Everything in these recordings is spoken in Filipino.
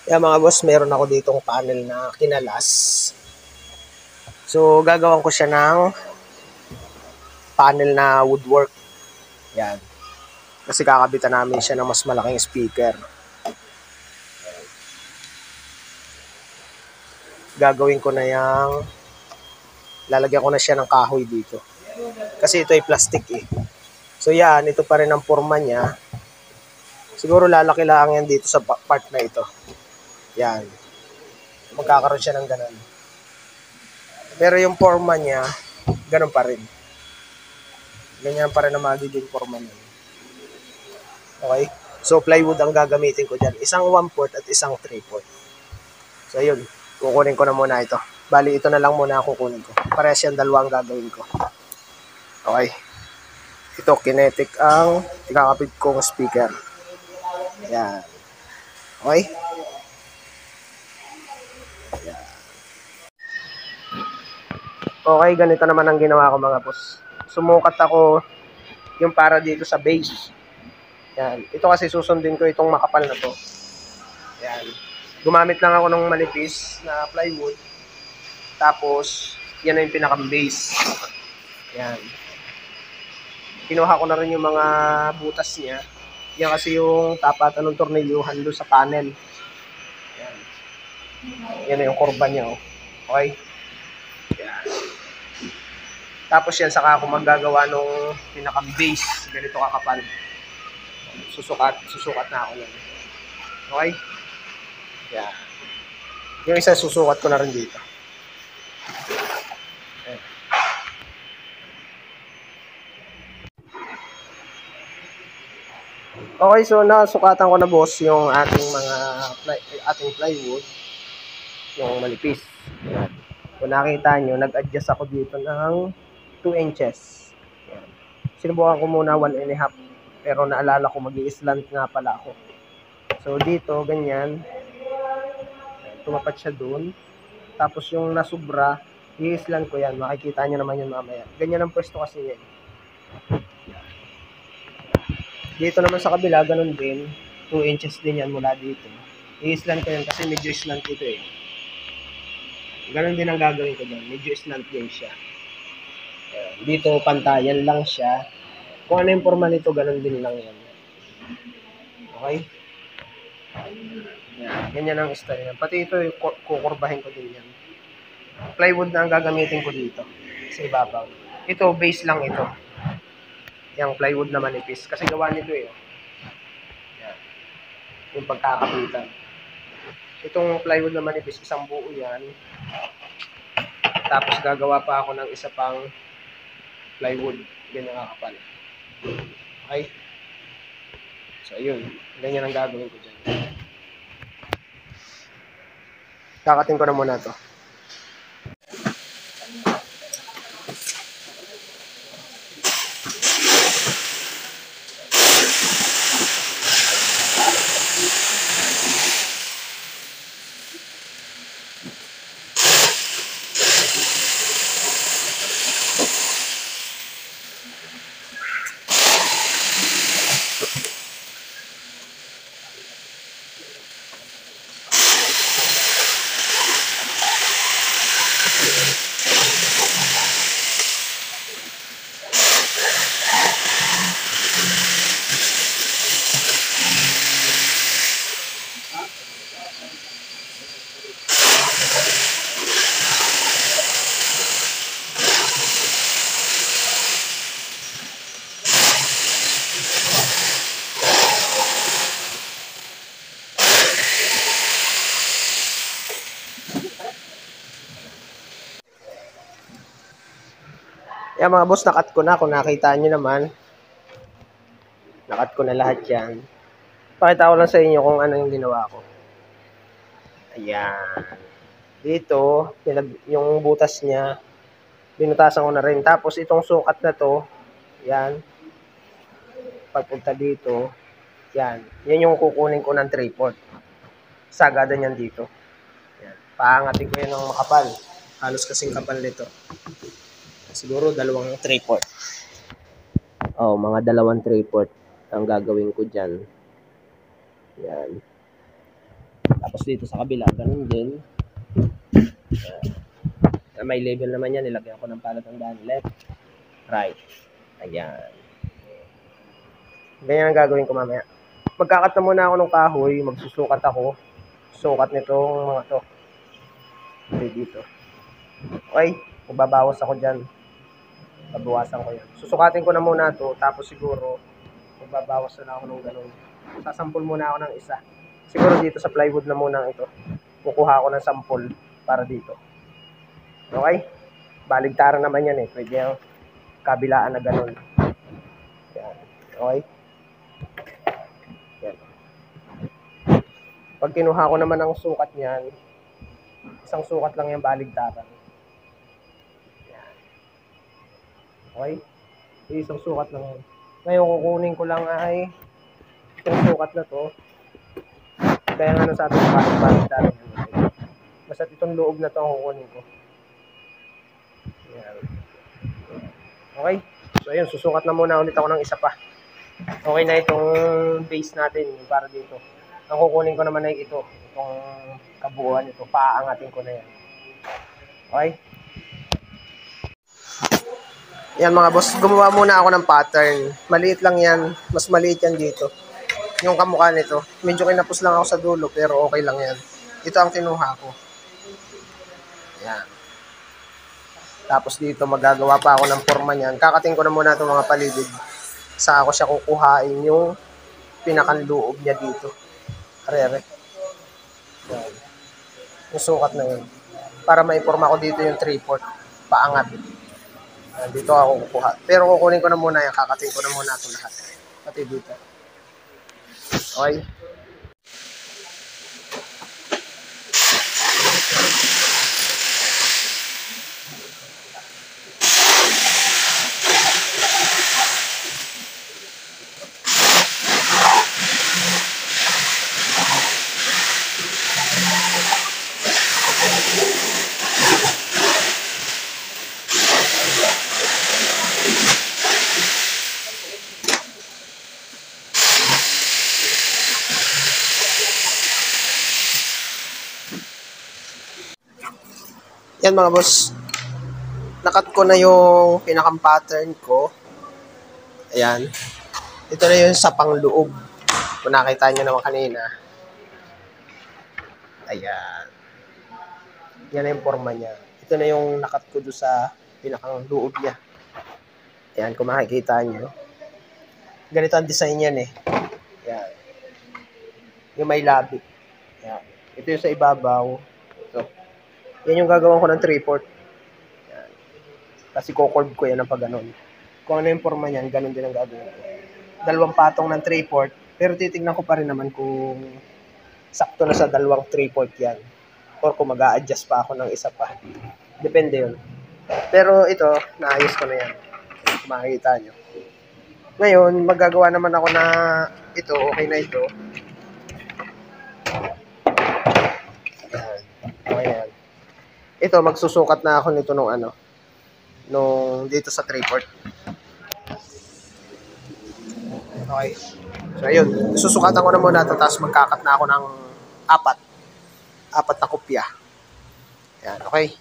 Yan mga boss, meron ako ditong panel na kinalas. So, gagawan ko siya ng panel na woodwork. Yan. Kasi kakabitan namin siya ng mas malaking speaker. Gagawin ko na yung lalagyan ko na siya ng kahoy dito. Kasi ito ay plastic eh. So yan, ito pa rin ang forma niya. Siguro lalaki lang yan dito sa part na ito. Yan. Magkakaroon siya ng ganun. Pero yung forma niya, ganun pa rin. Ganyan pa rin ang magiging forma niya. Okay? So plywood ang gagamitin ko dyan. Isang 1/4 at isang 3/4. So yun, kukunin ko na muna ito. Bali, ito na lang muna ang kukunin ko. Parehas yan, dalawang gagawin ko. Okay. Ito, kinetic ang ikakapit kong speaker. Yan. Okay? Yan. Okay, ganito naman ang ginawa ko mga boss. Sumukat ako yung para dito sa base. Yan. Ito kasi susundin ko itong makapal na to. Yan. Gumamit lang ako ng manipis na plywood. Tapos, yan na yung pinaka-base. Yan. Kinuha ko na rin yung mga butas niya. Yan kasi yung tapatan ng tornilyuhan doon sa panel. Yan. Yan na yung kurba niya. Oh. Okay? Yan. Tapos yan, saka ako maggagawa nung pinaka-base. Ganito kakapal. Susukat na ako yan. Okay? Yan. Yung isa susukat ko na rin dito. Ayan. Okay, so nasukatan ko na boss yung ating plywood, yung manipis. Ayan. Kung nakita nyo, nag-adjust ako dito ng 2 inches. Ayan. Sinubukan ko muna 1.5, pero naalala ko mag-i-slant nga pala ako. So dito, ganyan. Tumapat siya doon. Tapos yung nasubra, i-slant ko yan. Makikita nyo naman yun mamaya. Ganyan ang pwesto kasi yan. Dito naman sa kabila, ganun din. 2 inches din yan mula dito. I-slant ko yan kasi medyo slant ito eh. Ganun din ang gagawin ko dyan. Medyo slant din siya. Dito, pantayan lang siya. Kung ano yung forma nito, ganun din lang yan. Okay? Yan. Ganyan ang style yan. Pati ito, kukurbahin ko din yan. Plywood na ang gagamitin ko dito. Sa ibabaw. Ito, base lang ito. Yung plywood na manipis. Kasi gawa nito eh. Yan. Yung pagkakapitan. Itong plywood na manipis, isang buo yan. Tapos gagawa pa ako ng isa pang plywood. Ganyan kakapal. Okay? So, ayun. Ganyan ang gagawin ko dyan. Kakatin ko na muna to. Yan mga boss, nakat ko na. Kung nakita nyo naman, nakat ko na lahat yan. Pakita ko lang sa inyo kung ano yung ginawa ko. Ayan. Dito, yung butas niya, binutasan ko na rin. Tapos itong sukat na to, yan. Pagpunta dito, yan. Yan yung kukunin ko ng 3/4. Sagada niyan dito. Yan. Paangatin ko yan ng makapal. Halos kasing kapal nito. Siguro 2 3/4. Oh, mga 2 3/4 ang gagawin ko dyan. Yan. Tapos dito sa kabila, ganun din. May label naman yan, nilagyan ko ng palatandaan. Left, right. Ayan. Ganyan ang gagawin ko mamaya. Magkakat na muna ako ng kahoy, magsusukat ako. Sukat nitong mga to. Okay, dito. Okay, magbabawas ako dyan. Babawasan ko yan. Susukatin ko na muna to, tapos siguro, magbabawas na ako ng ganun. Sasampol muna ako ng isa. Siguro dito sa plywood na muna ito. Kukuha ako ng sampol para dito. Okay? Baligtaran naman yan eh. Pwede yung kabilaan na ganun. Yan. Okay? Yan. Pag kinuha ko naman ang sukat niyan, isang sukat lang yung baligtaran. Yan. Okay? Isang sukat lang yan. Ngayon, kukunin ko lang ay itong sukat na to. Kaya nga nasabi ko baligtaran yan. Basta itong loob na to ang kukunin ko. Yan. Okay? So, ayun, susukat na muna ulit ako ng isa pa. Okay na itong base natin para dito. Ang kukunin ko naman ay ito. Itong kabuuan ito. Paaangatin ko na yan. Okay? Yan mga boss. Gumawa muna ako ng pattern. Maliit lang yan. Mas maliit yan dito. Yung kamukha nito. Medyo kinapos lang ako sa dulo pero okay lang yan. Ito ang kinuha ko. Yan. Tapos dito magagawa pa ako ng forma niyan. Kakating ko na muna itong mga paligid. Saka ako siya kukuhain yung pinakanloob niya dito. Arere. Yan. Yung sukat na yun. Para maiporma ko dito yung 3/4. Paangat. Yan. Dito ako kukuha. Pero kukunin ko na muna yan. Kakating ko na muna ito lahat. Pati dito. Okay. Yan mga boss. Nakat ko na yung pinakang pattern ko. Ayan. Ito na yung sa pangloob. Kung nakita nyo naman kanina. Ayan. Yan na yung forma niya. Ito na yung nakat ko doon sa pinakang loob niya. Ayan, kung makikita nyo. Ganito ang design yan eh. Ayan. Yung may labi. Ayan. Ito yung sa ibabaw. Ito. Yan yung gagawin ko ng 3/4. Ayan. Kasi kukurb ko yan ng pag ganon. Kung ano yung forma niyan, ganon din ang gagawin ko. 2 patong ng 3/4. Pero titignan ko pa rin naman kung sakto na sa 2 3/4 yan. Or kung mag-a-adjust pa ako ng isa pa. Depende yun. Pero ito, naayos ko na yan. Kung makikita nyo. Ngayon, magagawa naman ako na ito, okay na ito. Ayan. Okay yan. Ito, magsusukat na ako nito nung ano. Nung dito sa 3/4. Okay. So, ayun. Susukatan ko na muna ito. Tapos magkakat na ako ng 4 na kopya. Yan, okay.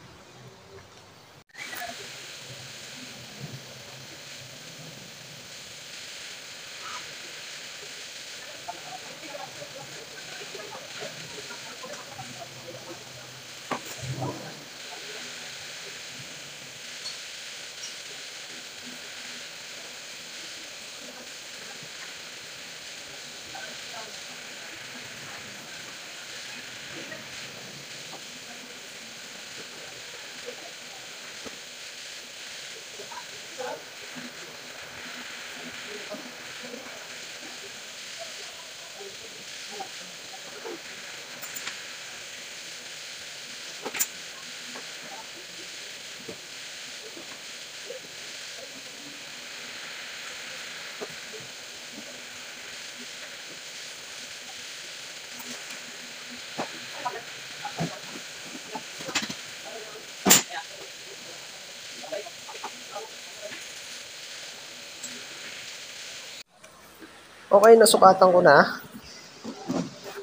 Okay, nasukatan ko na.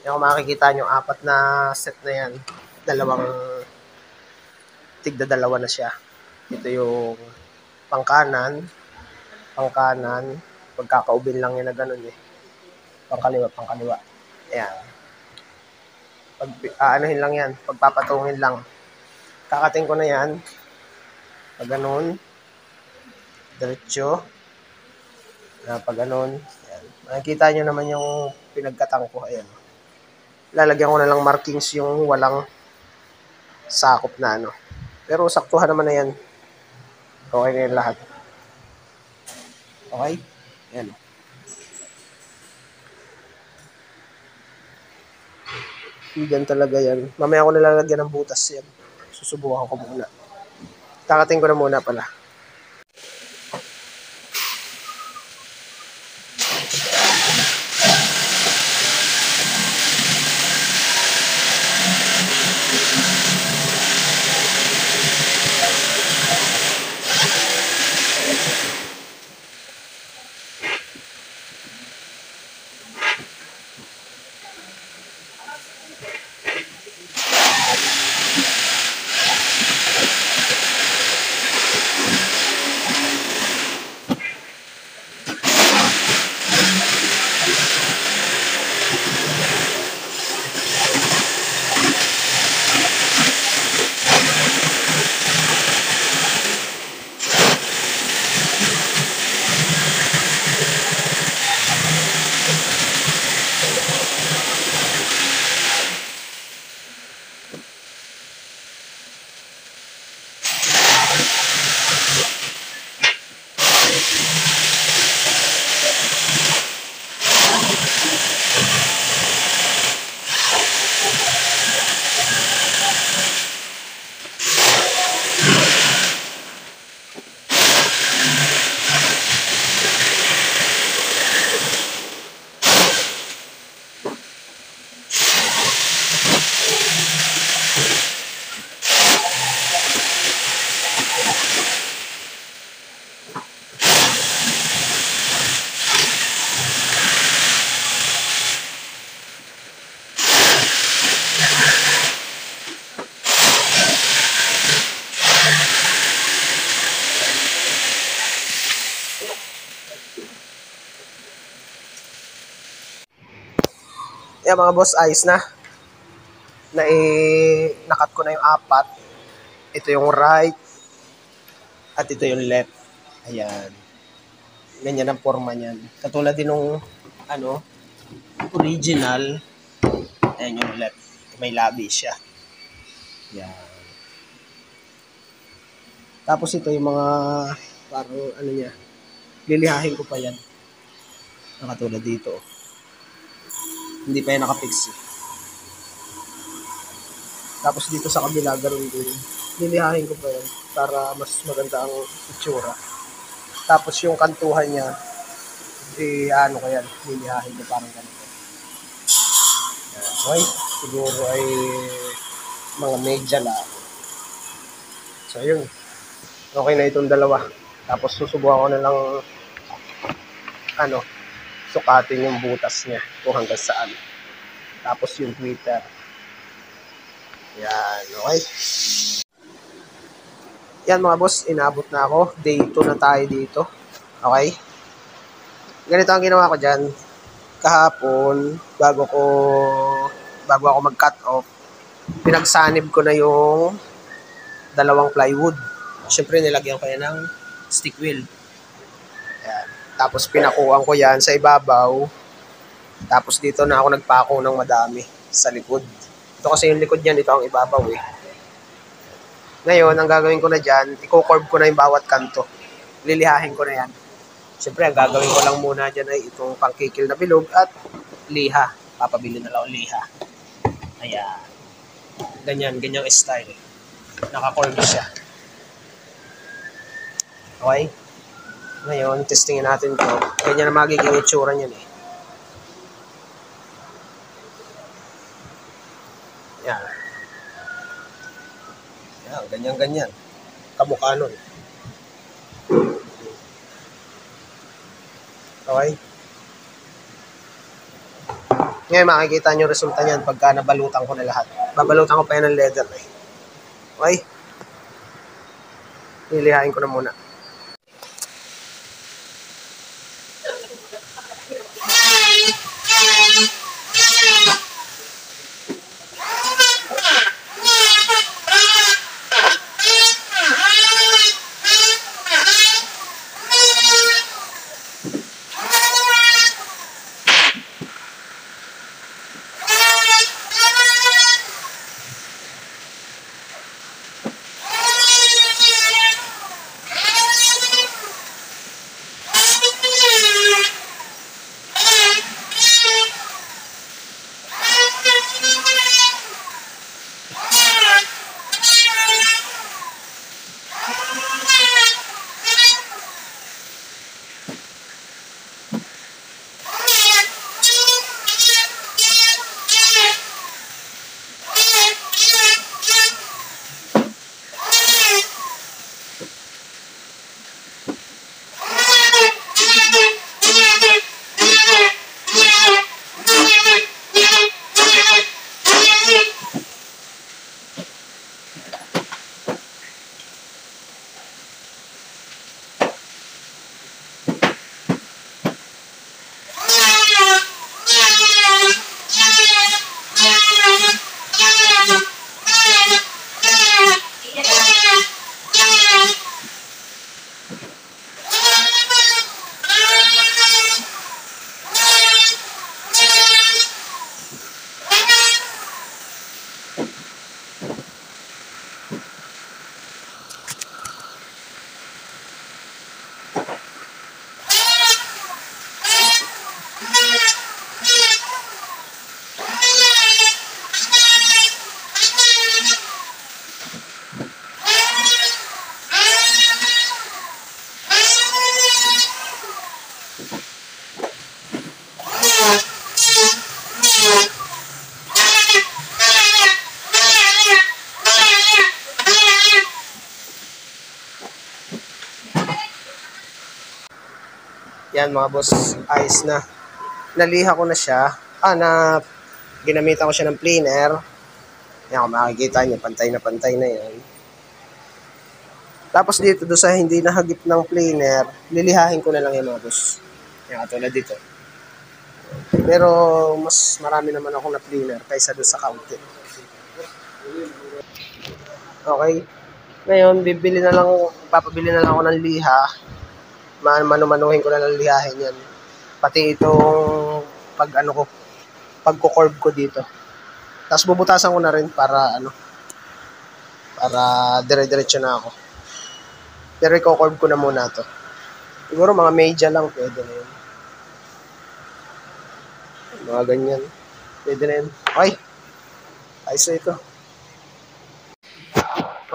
Yan, kung makikita nyo, 4 na set na yan. Tigda-dalawa na siya. Ito yung pangkanan, pagkakaubin lang yan na ganun eh. Pangkaliwa. Ayan. Aanohin lang yan, pagpapatungin lang. Kakating ko na yan. Pag ganun, diretso. Pag ganun, ayan. Makikita nyo naman yung pinagkatang ko. Ayan. Lalagyan ko na lang markings yung walang sakop na ano. Pero saktuhan naman na yan. Okay na yan lahat. Okay? Ayan. Yan talaga yan. Mamaya ko nalalagyan ng butas yan. Susubukan ko muna. Kakating ko na muna pala. Yan mga boss, ayos na. Nakat ko na yung 4. Ito yung right. At ito yung left. Ayan. Ganyan ang forma niyan. Katulad din nung original. Ayan yung left. May labi siya. Ayan. Tapos ito yung mga parang niya. Lilihahin ko pa yan. Katulad dito. Hindi pa yan nakapix eh. Tapos dito sa kabila, ganoon din. Lilihahin ko pa yan para mas maganda ang itsura. Tapos yung kantuhan niya, ko yan, lilihahin ko parang ganito. Okay, siguro ay mga medya lang. So yun, okay na itong dalawa. Tapos susubukan ko na lang sukatin yung butas niya kung hanggang saan. Tapos yung tweeter. Yan, okay. Yan mga boss, inabot na ako. Day 2 na tayo dito. Okay. Ganito ang ginawa ko dyan. Kahapon, bago ako mag-cut off, pinagsanib ko na yung 2 plywood. Siyempre, nilagyan ko yan ng stick wheel. Yan. Tapos pinakuan ko yan sa ibabaw. Tapos dito na ako nagpako ng madami sa likod. Ito kasi yung likod niyan, ito ang ibabaw eh. Ngayon, ang gagawin ko na dyan, i-curve ko na yung bawat kanto. Lilihahin ko na yan. Siyempre, ang gagawin ko lang muna dyan ay itong pangkikil na bilog at liha. Papabili na lang ang liha. Ayan. Ganyang style. Naka-curve siya. Okay? Ngayon, testingin natin to. Ganyan na magiging itsura niyan eh. Yan. Yan, ganyan. Kamukha nun. Okay? Ngayon makikita nyo resulta niyan pagka nabalutan ko na lahat. Babalutan ko pa yan ng leather eh. Okay? Lilihain ko na muna. Yan mga boss, ayos na. Naliha ko na siya. Ginamitan ko siya ng planer. Yan, kung makikita niyo, pantay na yan. Tapos dito, doon sa hindi nahagip ng planer, lilihahin ko na lang yung mga boss. Yan, katulad dito. Pero mas marami naman ako na planer kaysa doon sa kaunti. Okay. Ngayon, papabili na lang ako ng liha. Manumanuhin ko na lang lihahin yan. Pati itong pagko-curve ko dito. Tapos bubutasan ko na rin para dire-diretso na ako. Pero i-curve ko na muna to. Siguro mga media lang pwede na yun. Mga ganyan. Pwede na yun. Okay. Ayos na ito.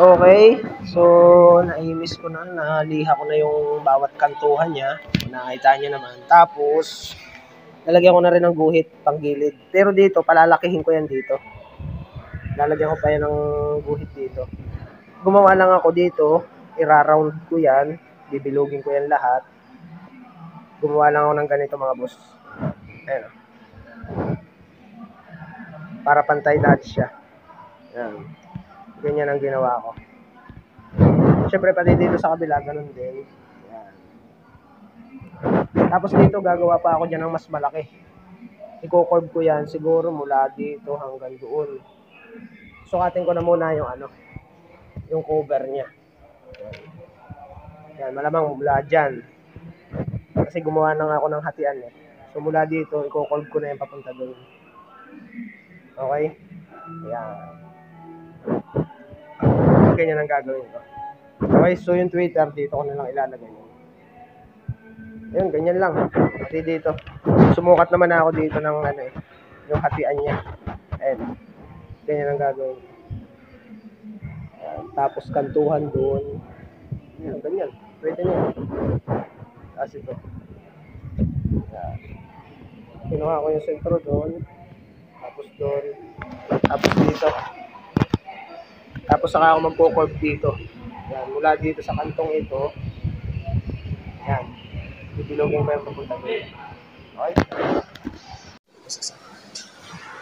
Okay. So, naimis ko na. Naliha ko na yung bawat kantuhan niya. Nakita niya naman. Tapos, lalagyan ko na rin ng guhit pang gilid. Pero dito, palalakihin ko yan dito. Lalagyan ko pa yan ng guhit dito. Gumawa lang ako dito. Ira-round ko yan. Bibilugin ko yan lahat. Gumawa lang ako ng ganito mga boss. Ayan. Para pantay lahat siya. Ayan. Ganyan ang ginawa ko. Siyempre, pati dito sa kabila, ganun din. Ayan. Tapos dito, gagawa pa ako dyan ng mas malaki. I-curve ko yan siguro mula dito hanggang doon. Sukatin ko na muna yung cover niya. Yan, malamang mula dyan. Kasi gumawa na ako ng hatian eh. So mula dito, i-curve ko na yung papunta doon. Okay? Yan. Ganyan ang gagawin ko. Okay, so yung Twitter, dito ko na lang ilalagay yun. Ayun, ganyan lang. Pati dito. Sumukat naman ako dito ng yung hatian niya. Ayun. Ganyan ang gagawin ko. Tapos kantuhan doon. Yan, ganyan. Pwede niya. Tapos ito. Yan. Kinuha ko yung sentro doon. Tapos doon. Tapos dito. Tapos saka ako magko-curve dito. Yan. Mula dito sa kantong ito. Yan. Bibilogin ko yung papunta doon. Okay?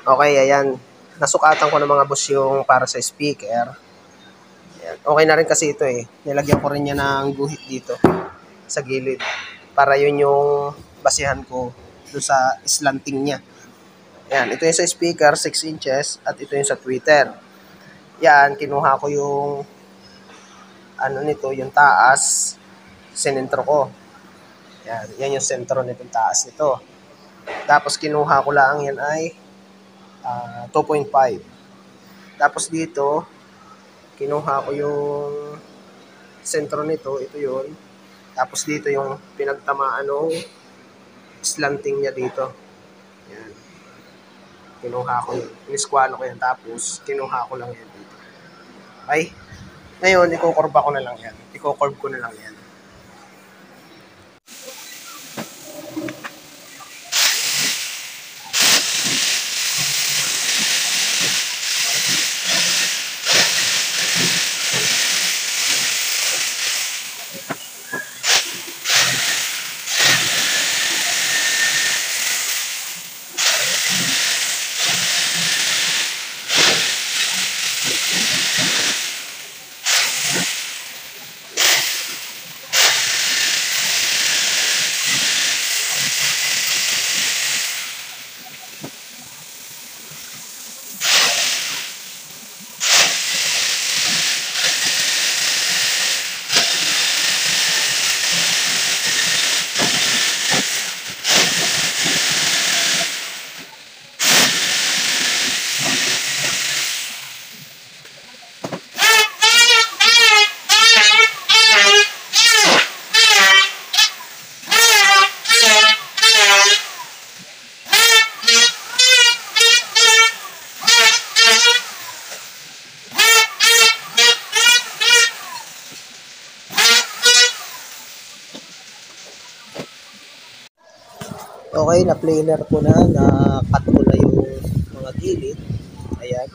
Okay, ayan. Nasukatan ko ng mga boss yung para sa speaker. Ayan. Okay na rin kasi ito eh. Nilagyan ko rin niya ng guhit dito sa gilid. Para yun yung basihan ko doon sa slanting niya. Ayan, ito yung sa speaker, 6 inches, at ito yung sa tweeter. Yan, kinuha ko yung ano nito, yung taas, sinentro ko. Yan yung sentro nitong taas nito. Tapos kinuha ko lang yan ay 2.5. Tapos dito, kinuha ko yung sentro nito, ito yun. Tapos dito yung pinagtamaan ng slanting niya dito. Yan. Kinuha ko yun. Iniskwalo ko yan. Tapos, kinuha ko lang yan dito. Okay? Ngayon, ikukurba ko na lang yan. Ikukurb ko na lang yan. Okay, na-planer ko na-cut ko na yung mga gilid. Ayan.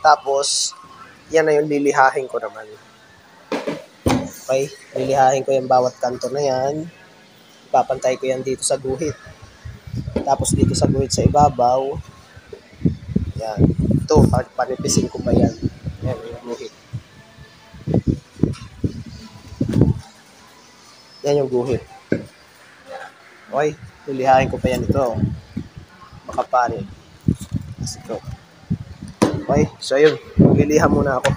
Tapos, yan na yung lilihahin ko naman. Okay, lilihahin ko yung bawat kanto na yan. Papantay ko yan dito sa guhit. Tapos dito sa guhit sa ibabaw. Yan. Ito, panipisin ko pa yan. Yan yung guhit. Yan yung guhit. Okay, lilihahin ko pa yan ito. Makapanin. Kasi ito. Okay, so yun. Liliha muna ako.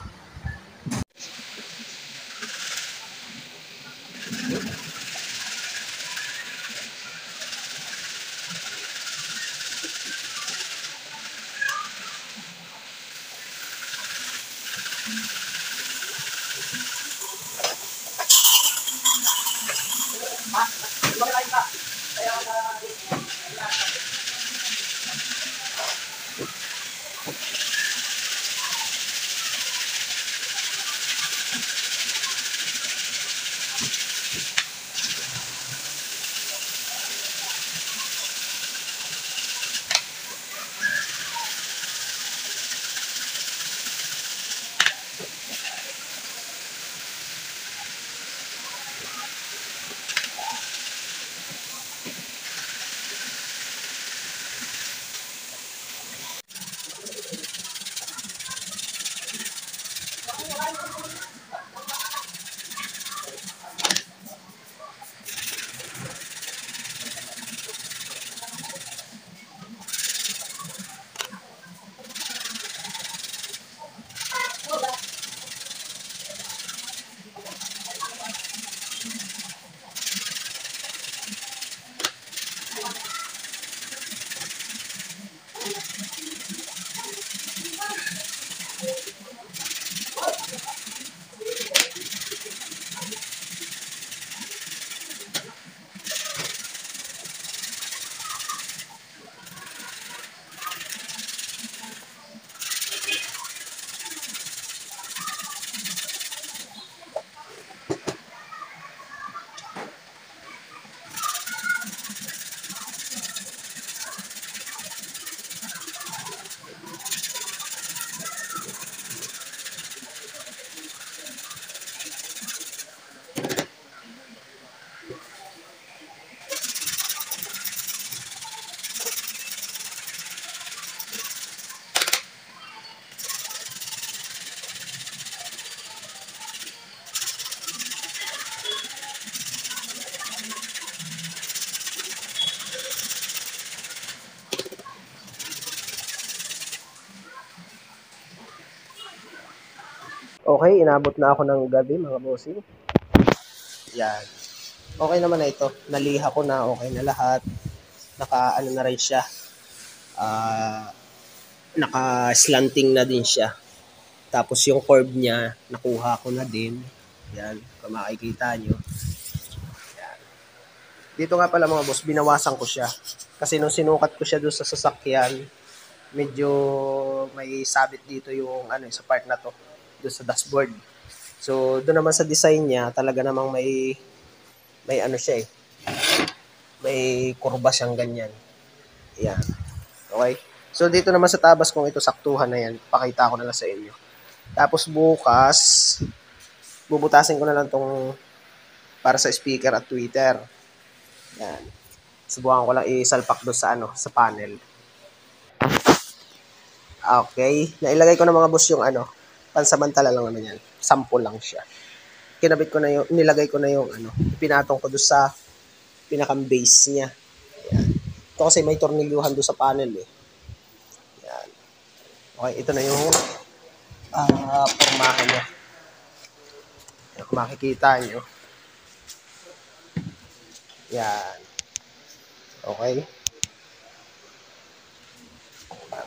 Okay, inabot na ako ng gabi mga bossing. Yan. Okay naman na ito. Naliha ko na, okay na lahat. Naka-ano na rin siya. Ah, naka-slanting na din siya. Tapos yung curve niya, nakuha ko na din. Yan, kung makikita nyo. Yan. Dito nga pala mga boss, binawasan ko siya. Kasi nung sinukat ko siya doon sa sasakyan, medyo may sabit dito yung ano sa part na to, doon sa dashboard. So, doon naman sa design niya, talaga namang may ano siya eh. May kurba siyang ganyan. Yan. Okay? So, dito naman sa tabas kung ito saktuhan na yan, pakita ko na lang sa inyo. Tapos bukas, bubutasin ko na lang tong para sa speaker at tweeter. Yan. Subukan ko lang isalpak doon sa ano, sa panel. Okay. Nailagay ko na mga boss yung ano, pansamantala lang naman yan. Sample lang siya. Kinabit ko na yung, nilagay ko na yung ano, pinatong ko doon sa pinakang base niya. Yan. Ito kasi may tornilyuhan doon sa panel eh. Yan. Okay, ito na yung pormahan niya. Yan, kung makikita nyo. Yan. Okay.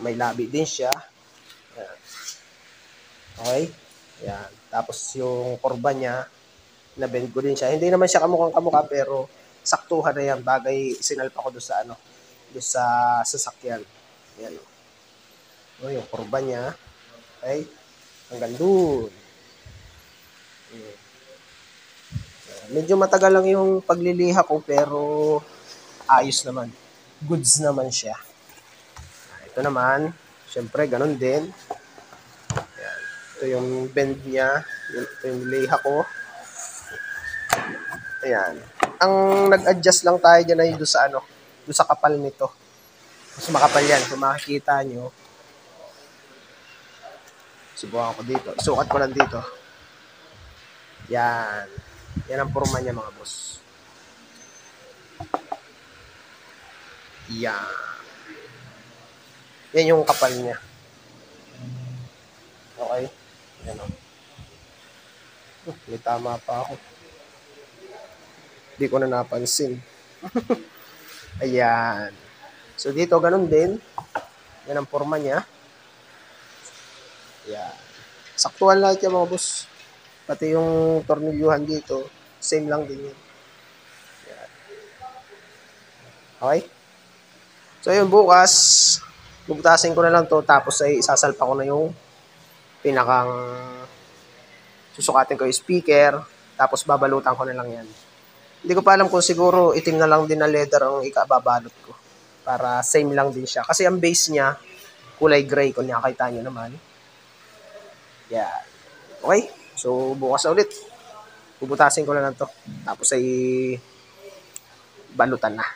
May labi din siya. Yan. Okay. Yan. Tapos yung kurba niya, na-bend ko din siya. Hindi naman siya kamukhang kamukha pero saktuhan na yan. Bagay sinalpa ko doon sa ano, doon sa sasakyan. Yan. O, yung kurba niya. Okay. Hanggang doon. Medyo matagal lang yung pagliliha ko pero ayos naman. Goods naman siya. Ito naman, syempre ganun din. Yan. Ito yung bend niya. Ito yung liha ko. Ayan. Ang nag-adjust lang tayo dyan ay doon sa ano, doon sa kapal nito. Mas makapal yan. Kung makikita nyo, subukan ko dito. Isukat ko lang dito. Yan. Yan ang forma niya mga boss. Yan. Yan yung kapal niya. Okay? Yan o. May tama pa ako. Hindi ko na napansin. Ayan. So dito ganun din. Yan ang forma niya. Ayan. Saktuhan lahat yung mga boss. Pati yung tornilyuhan dito, same lang din yun. Ayan. Okay? So yun, bukas, bubutasin ko na lang to tapos ay isasalpa ko na yung pinakang susukatin ko yung speaker, tapos babalutan ko na lang yan. Hindi ko pa alam kung siguro itim na lang din na leather ang ikababalot ko. Para same lang din siya. Kasi ang base niya, kulay gray kung nakakita nyo naman. Yeah. Okay? So, bukas na ulit. Bubutasin ko na lang to. Tapos ay balutan na.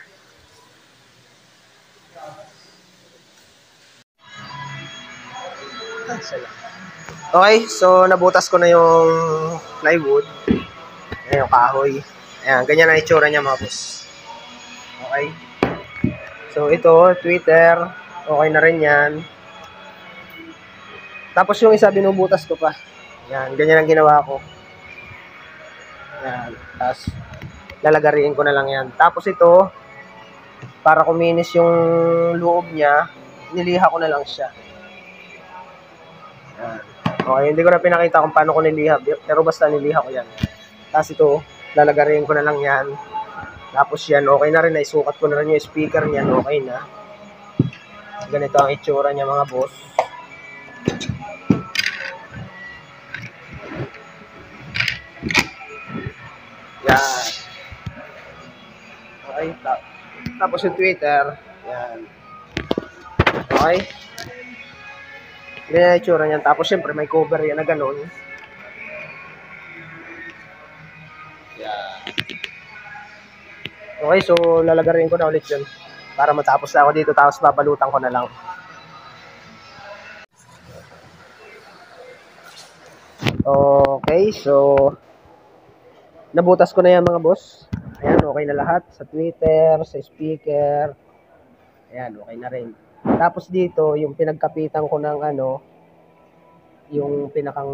Okay, so nabutas ko na yung plywood. Ayan yung kahoy. Ayan, ganyan ang itsura niya mga boss. Okay. So ito, Twitter. Okay na rin yan. Tapos yung isa binubutas ko pa. Ayan, ganyan ang ginawa ko. Ayan, tapos lalagariin ko na lang yan. Tapos ito, para kuminis yung loob niya, niliha ko na lang siya. Ayan. Okay, hindi ko na pinakita kung paano ko niliha, pero basta niliha ko yan. Tapos ito, lalagarin ko na lang yan. Tapos yan, okay na rin. Naisukat ko na rin yung speaker niyan, okay na. Ganito ang itsura niya mga boss. Yan. Okay, tapos yung Twitter. Yan. Okay. Ganyan ang itsura niyan. Tapos syempre may cover yan na ganun. Yan. Okay, so lalagarin ko na ulit yun. Para matapos na ako dito, tapos babalutan ko na lang. Okay, so nabutas ko na yan mga boss. Ayan, okay na lahat. Sa Twitter, sa speaker. Ayan, okay na rin. Tapos dito, yung pinagkapitan ko ng ano, yung pinakang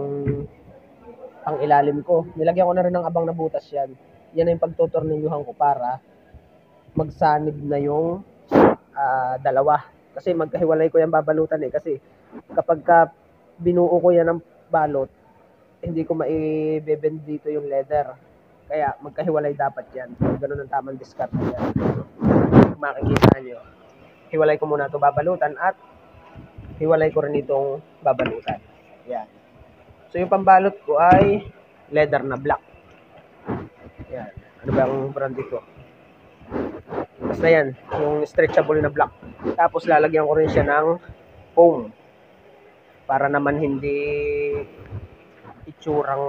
ang ilalim ko. Nilagyan ko na rin ng abang na butas yan. Yan na yung pagtutornilyuhan ko para magsanib na yung dalawa. Kasi magkahiwalay ko yung babalutan eh. Kasi kapag binuo ko yan ng balot, hindi ko maibebend dito yung leather. Kaya magkahiwalay dapat yan. Ganun ang tamang discard yan. Makikita nyo. Hiwalay ko muna ito babalutan at hiwalay ko rin itong babalutan. Yan. So yung pambalot ko ay leather na black. Yan. Ano ba ang brand ito? Basta yan. Yung stretchable na black. Tapos lalagyan ko rin siya ng foam. Para naman hindi itsurang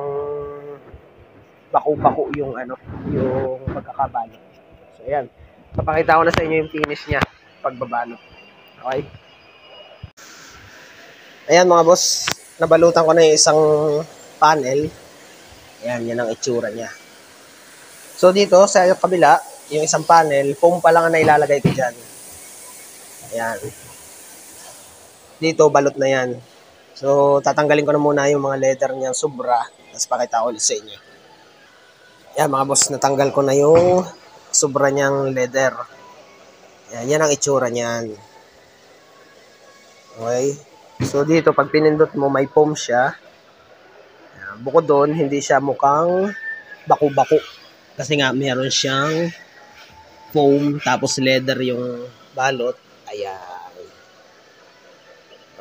bako-bako yung yung pagkakabalot. So ayan. Papakita ko na sa inyo yung finish niya pagbabalot. Okay? Ayan mga boss, nabalutan ko na yung isang panel. Ayan, yan ang itsura niya. So dito sa kabila, yung isang panel, foam pa lang ang nailalagay ko dyan. Ayan. Dito, balot na yan. So tatanggalin ko na muna yung mga leather niyang sobra. Tapos pakita ko ulit sa inyo. Ayan mga boss, natanggal ko na yung sobra niyang leather. Ayan, yan ang itsura niyan. Okay. So dito, pag pinindot mo, may foam siya. Bukod doon, hindi siya mukhang bako-bako. Kasi nga, meron siyang foam, tapos leather yung balot. Ayan.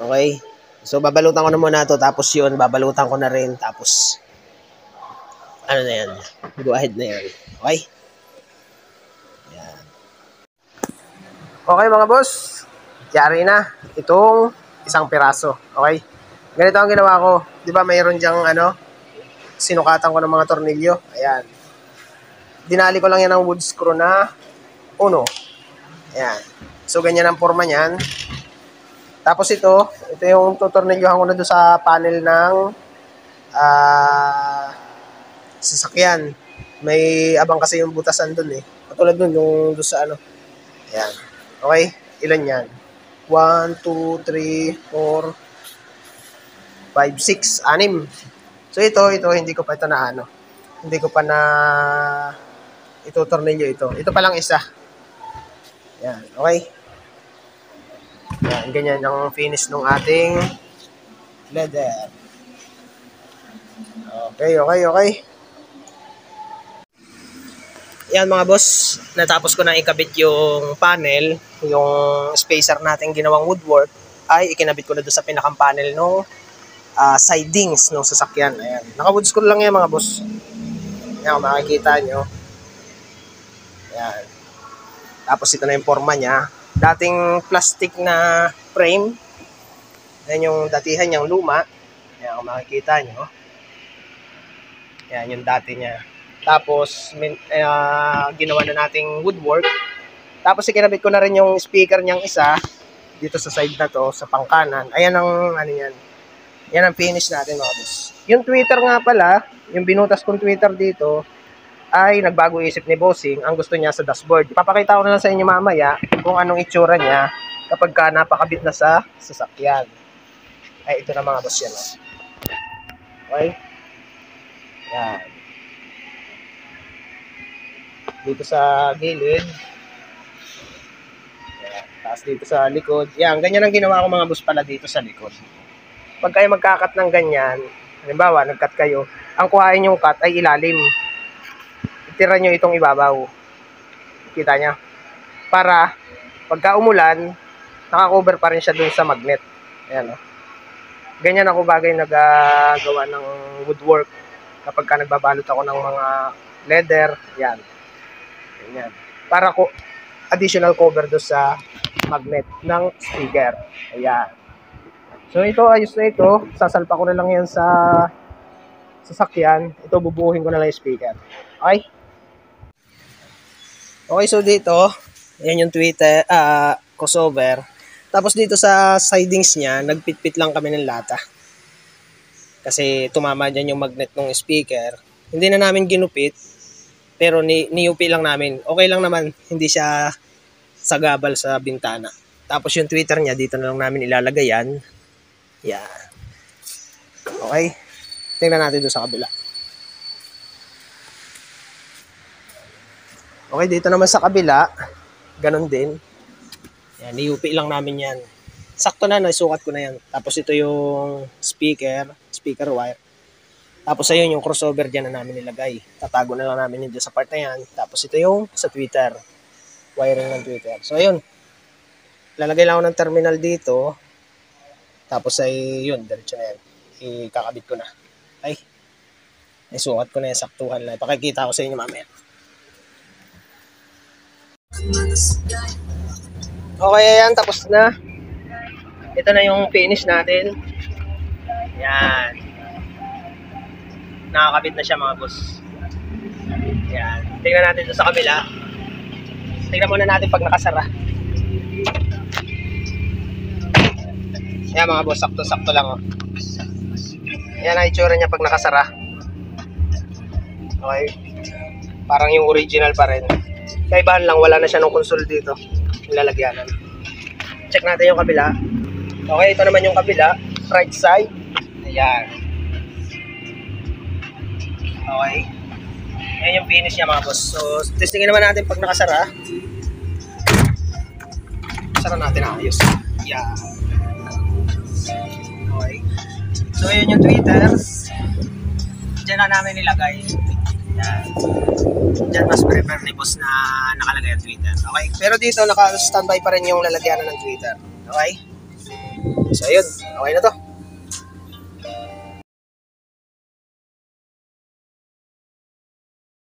Okay. So, babalutan ko na muna ito. Tapos yun, babalutan ko na rin. Tapos, ano na yan? Go ahead na yan. Okay? Ayan. Okay mga boss. Yari na. Itong isang piraso. Okay? Ganito ang ginawa ko. Di ba mayroon dyang sinukatan ko ng mga tornilyo. Ayan. Dinali ko lang yan ng wood screw na 1. Ayan. So, ganyan ang forma niyan. Tapos ito yung tutornilyohan ko na doon sa panel ng sasakyan. May abang kasi yung butasan doon eh. Katulad doon, yung doon sa Ayan. Okay? Ilan yan? 1, 2, 3, 4, 5, 6, 6. So ito, hindi ko pa ito na hindi ko pa na itutornilyo ito. Ito pa lang isa. Yan, okay? Yan, ganyan ang finish ng ating leather. Okay. Yan mga boss, natapos ko na ikabit yung panel, yung spacer natin ginawang woodwork, ay ikinabit ko na doon sa pinakang panel ng sidings ng sasakyan. Ayan. Naka-wood screw lang yan mga boss. Ayan, makikita nyo. Ayan. Tapos ito na yung forma niya. Dating plastic na frame. Ayan yung datihan niyang luma. Ayan, makikita nyo. Ayan yung dati niya. Tapos, ginawa na nating woodwork. Tapos, ikinabit ko na rin yung speaker niyang isa dito sa side na to, sa pangkanan. Ayan ang, yan. Yan ang finish natin, mga boss. Yung tweeter nga pala, yung binutas kong tweeter dito, ay nagbago isip ni Bossing. Ang gusto niya sa dashboard. Ipapakita ko na lang sa inyo mamaya kung anong itsura niya kapag ka napakabit na sa sasakyan. Ay, ito na mga boss yan. Okay? Yan. Dito sa gilid. Ayan. Tapos dito sa likod. Yan, ganyan ang ginawa ko mga boss pala dito sa likod. Pag kayo magkakat ng ganyan, halimbawa, nagkat kayo, ang kuhain yung cut ay ilalim. Itira nyo itong ibabaw. Kita nyo? Para, pagka umulan, nakakover pa rin siya dun sa magnet. Ayan, o. Ganyan ako bagay nagagawa ng woodwork kapag ka nagbabalot ako ng mga leather. Yan. Ganyan. Para ko additional cover do sa magnet ng speaker. Ayan. So ito, ayos na ito. Sasalpa ko na lang yan sa sasakyan. Ito, bubuhin ko na lang yung speaker. Okay? Okay, so dito, yan yung tweeter, crossover. Tapos dito sa sidings niya, nagpitpit lang kami ng lata. Kasi tumama dyan yung magnet ng speaker. Hindi na namin ginupit. Pero ni-UP lang namin. Okay lang naman. Hindi siya sagabal sa bintana. Tapos yung tweeter niya, dito na lang namin ilalagay yan. Yan. Okay. Tingnan natin doon sa kabila. Okay, dito naman sa kabila, ganun din. Yan, iupi lang namin yan. Sakto na, naisukat ko na yan. Tapos ito yung speaker wire. Tapos ayun yung crossover dyan na namin nilagay. Tatago na lang namin yun dyan sa part na yan. Tapos ito yung sa tweeter. Wiring ng tweeter. So ayun, lalagay lang ako ng terminal dito. Tapos ay yun, diretso na yan. Ikakabit ko na. Ay, naisukat ko na yan, saktuhan lang. Pakikita ko sa inyo mamaya. Okay, ayan, tapos na. Ito na yung finish natin. Yan. Nakakabit na siya mga boss. Yan. Tingnan natin ito sa kabila. Tingnan muna natin pag nakasara. Yan mga boss, sakto-sakto lang. Oh. Yan ang itsura niya pag nakasara. Okay. Parang yung original pa rin. Kaibahan lang, wala na siya ng console dito. Nilalagyanan. Check natin yung kabila. Okay, ito naman yung kabila. Right side. Ayan. Okay. Ayan yung finish niya mga boss. So, testingin naman natin pag nakasara. Sara natin ayos. Ayan. Okay. So, ayan yung tweeters. Diyan na namin nilagay. Ayan. Diyan mas prefer ni boss na nakalagay ang tweeter. Okay. Pero dito, naka-standby pa rin yung lalagyanan ng tweeter. Okay. So, ayun. Okay na to.